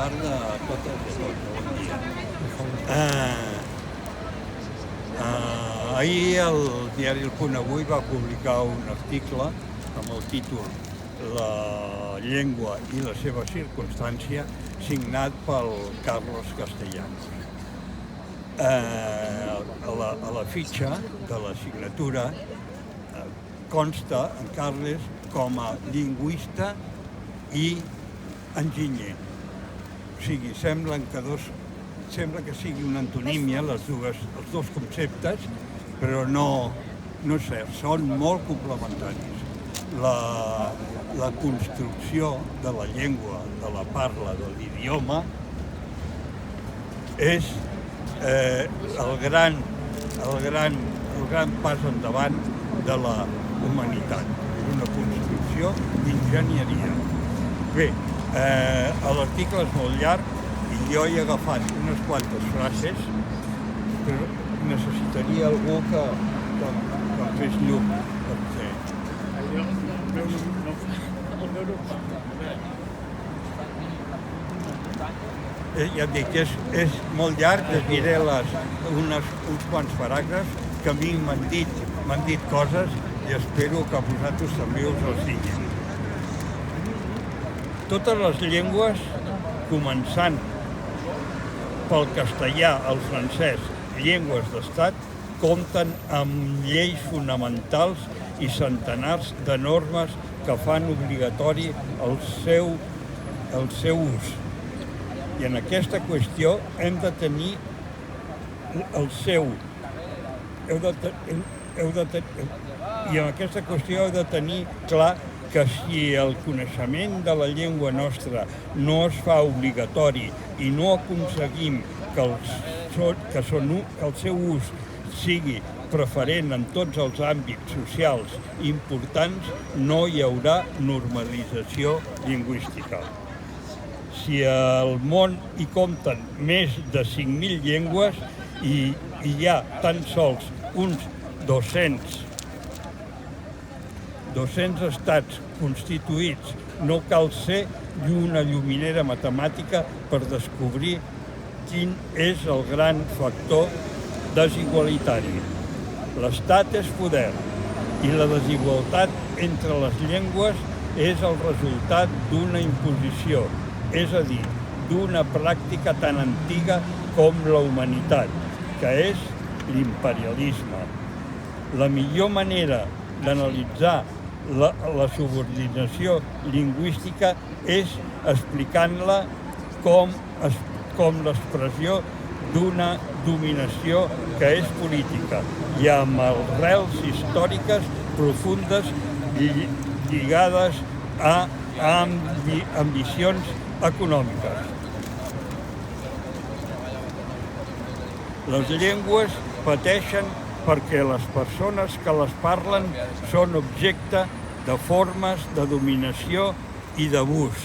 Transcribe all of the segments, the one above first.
tarda a totes i a tots. Bon dia. Ahir el diari El Punt Avui va publicar un article amb el títol La llengua i la seva circumstància, signat pel Carlos Castellanos. A la fitxa de la signatura consta en Carles com a lingüista i enginyer. O sigui, sembla que sigui una antonímia els dos conceptes, però no és cert, són molt complementaris. La construcció de la llengua, de la parla, de l'idioma, és el gran pas endavant de la humanitat. És una construcció d'enginyeria. Bé, l'article és molt llarg i jo he agafat unes quantes frases, però necessitaria algú que em fes llum, perquè... Ja et dic, és molt llarg, llegiré uns quants paràgrafs que a mi m'han dit coses i espero que a vosaltres també us els diguin. Totes les llengües, començant pel castellà, el francès, llengües d'estat, compten amb lleis fonamentals i centenars de normes que fan obligatori el seu ús. I en aquesta qüestió hem de tenir clar que si el coneixement de la llengua nostra no es fa obligatori i no aconseguim que el seu ús sigui preferent en tots els àmbits socials importants, no hi haurà normalització lingüística. Si al món hi compten més de 5.000 llengües i hi ha tan sols uns 200 estats constituïts, no cal ser una lluminera matemàtica per descobrir quin és el gran factor desigualitari. L'estat és poder i la desigualtat entre les llengües és el resultat d'una imposició, és a dir, d'una pràctica tan antiga com la humanitat, que és l'imperialisme. La millor manera d'analitzar la subordinació lingüística és explicant-la com l'expressió d'una dominació que és política i amb arrels històriques profundes lligades a ambicions econòmiques. Les llengües pateixen perquè les persones que les parlen són objecte de formes de dominació i d'abús.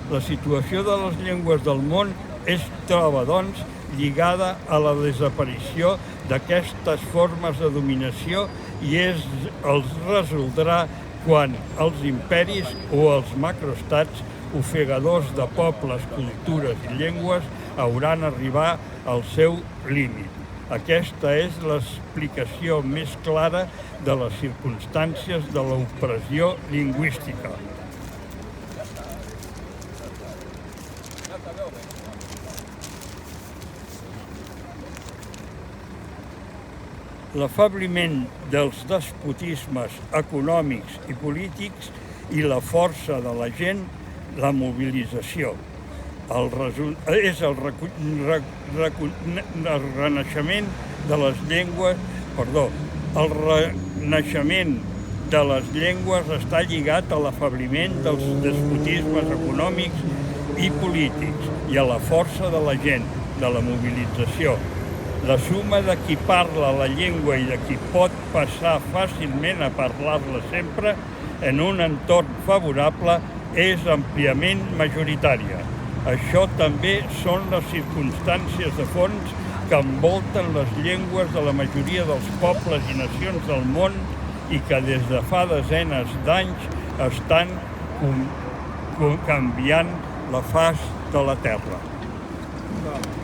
La situació de les llengües del món es troba, doncs, lligada a la desaparició d'aquestes formes de dominació i els resoldrà quan els imperis o els macroestats, ofegadors de pobles, cultures i llengües, hauran arribat al seu límit. Aquesta és l'explicació més clara de les circumstàncies de l'opressió lingüística. L'afebliment dels despotismes econòmics i polítics i la força de la gent, la mobilització. És el renaixement de les llengües, el renaixement de les llengües està lligat a l'afebliment dels despotismes econòmics i polítics i a la força de la gent, de la mobilització. La suma de qui parla la llengua i de qui pot passar fàcilment a parlar-la sempre en un entorn favorable és àmpliament majoritària. Això també són les circumstàncies de fons que envolten les llengües de la majoria dels pobles i nacions del món i que des de fa desenes d'anys estan canviant la faç de la terra.